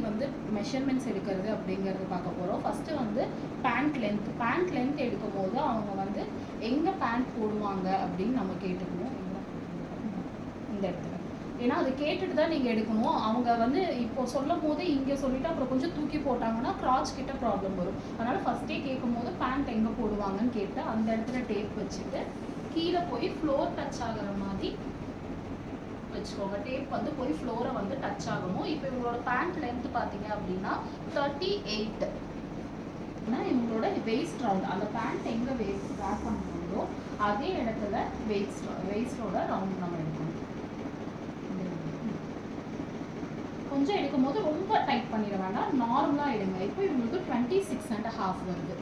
வந்து மெஷர்மெண்ட்ஸ் எடுக்கிறது அப்படிங்கிறது பார்க்க போகிறோம். ஃபஸ்ட்டு வந்து பேண்ட் லென்த் எடுக்கும் போது அவங்க வந்து எங்கே பேண்ட் போடுவாங்க அப்படின்னு நம்ம கேட்டுக்கணும். இந்த இடத்துல ஏன்னா அது கேட்டுட்டு தான் நீங்கள் எடுக்கணும். அவங்க வந்து இப்போ சொல்லும் போது இங்கே சொல்லிவிட்டு அப்புறம் கொஞ்சம் தூக்கி போட்டாங்கன்னா கிராச் கிட்ட ப்ராப்ளம் வரும். அதனால் ஃபஸ்ட்டே கேட்கும் போது பேண்ட் எங்கே போடுவாங்கன்னு கேட்டு அந்த இடத்துல டேப் வச்சுட்டு கீழே போய் ஃப்ளோர் டச் ஆகிற மாதிரி வச்சுக்கோங்க. டேப் வந்து போய் ஃப்ளோரை வந்து டச் ஆகணும். இப்போ இவங்களோட பேண்ட் லென்த் பார்த்தீங்க அப்படின்னா 38. இவங்களோட வெயிஸ்ட் ரவுண்ட், அந்த பேண்ட் எங்கே வேஸ்ட் ட்ராக் பண்ணுறோம் அதே இடத்துல வெயிஸ்டோட ரவுண்ட் நம்ம எடுக்கணும். கொஞ்சம் எடுக்கும் போது ரொம்ப டைட் பண்ணிட வேண்டாம், நார்மலாக எடுங்க. இப்போ இவங்களுக்கு 26.5 வருது.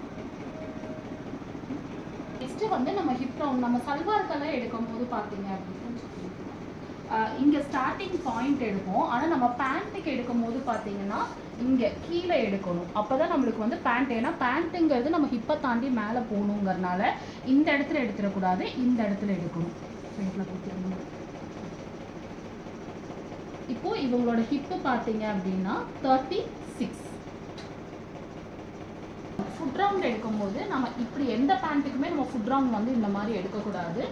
நெக்ஸ்ட்டு வந்து நம்ம ஹிப் ரவுண்ட், நம்ம சல்வார்க்கெல்லாம் எடுக்கும் போது பார்த்தீங்க அப்படின்னு இங்கே ஸ்டார்டிங் பாயிண்ட் எடுப்போம். ஆனால் நம்ம பேண்ட்டுக்கு எடுக்கும் போது பார்த்தீங்கன்னா இங்கே கீழே எடுக்கணும். அப்போ தான் நம்மளுக்கு வந்து பேண்ட், ஏன்னா பேண்ட்டுங்கிறது நம்ம ஹிப்பை தாண்டி மேலே போகணுங்கிறனால இந்த இடத்துல எடுத்துடக்கூடாது, இந்த இடத்துல எடுக்கணும். இப்போ இவங்களோட ஹிப்பு பார்த்தீங்க அப்படின்னா 36. ஃபுட் ரவுண்ட் எடுக்கும்போது நம்ம இப்படி எந்த பேண்ட்டுக்குமே நம்ம ஃபுட் ரவுண்ட் வந்து இந்த மாதிரி எடுக்கக்கூடாது.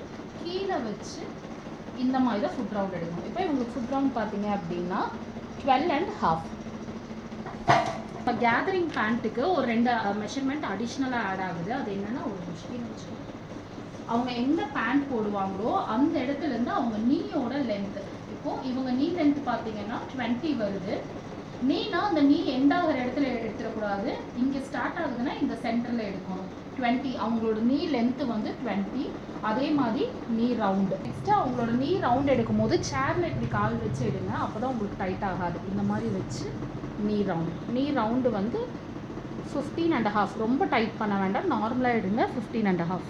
கீழே வச்சு இந்த மாதிரி தான் ஃபுட் ரவுண்ட் எடுக்கணும். இப்போ இவங்களுக்கு ஃபுட் ரவுண்ட் பார்த்தீங்க அப்படின்னா 12.5. இப்போ கேதரிங் பேண்ட்டுக்கு ஒரு 2 மெஷர்மெண்ட் அடிஷ்னலாக ஆட் ஆகுது. அது என்னென்னா ஒரு முஷ்கின்னு வச்சுக்கோங்க. அவங்க எந்த பேண்ட் போடுவாங்களோ அந்த இடத்துலேருந்து அவங்க நீயோட லென்த்து, இப்போது இவங்க நீ லென்த் பார்த்தீங்கன்னா 20 வருது. நீனா அந்த நீ எண்ட் ஆகிற இடத்துல எடுத்துடக்கூடாது, இங்கே ஸ்டார்ட் ஆகுதுன்னா இந்த சென்டரில் எடுக்கணும். 20 அவங்களோட நீ லென்த்து வந்து 20. அதே மாதிரி நீ ரவுண்டு. நெக்ஸ்ட்டு அவங்களோட நீ ரவுண்ட் எடுக்கும் போது சேரில் இப்படி கால் வச்சு எடுங்க, அப்போ தான் உங்களுக்கு டைட் ஆகாது. இந்த மாதிரி வச்சு நீ ரவுண்டு வந்து 15.5. ரொம்ப டைட் பண்ண வேண்டாம், நார்மலாக எடுங்க. 15.5.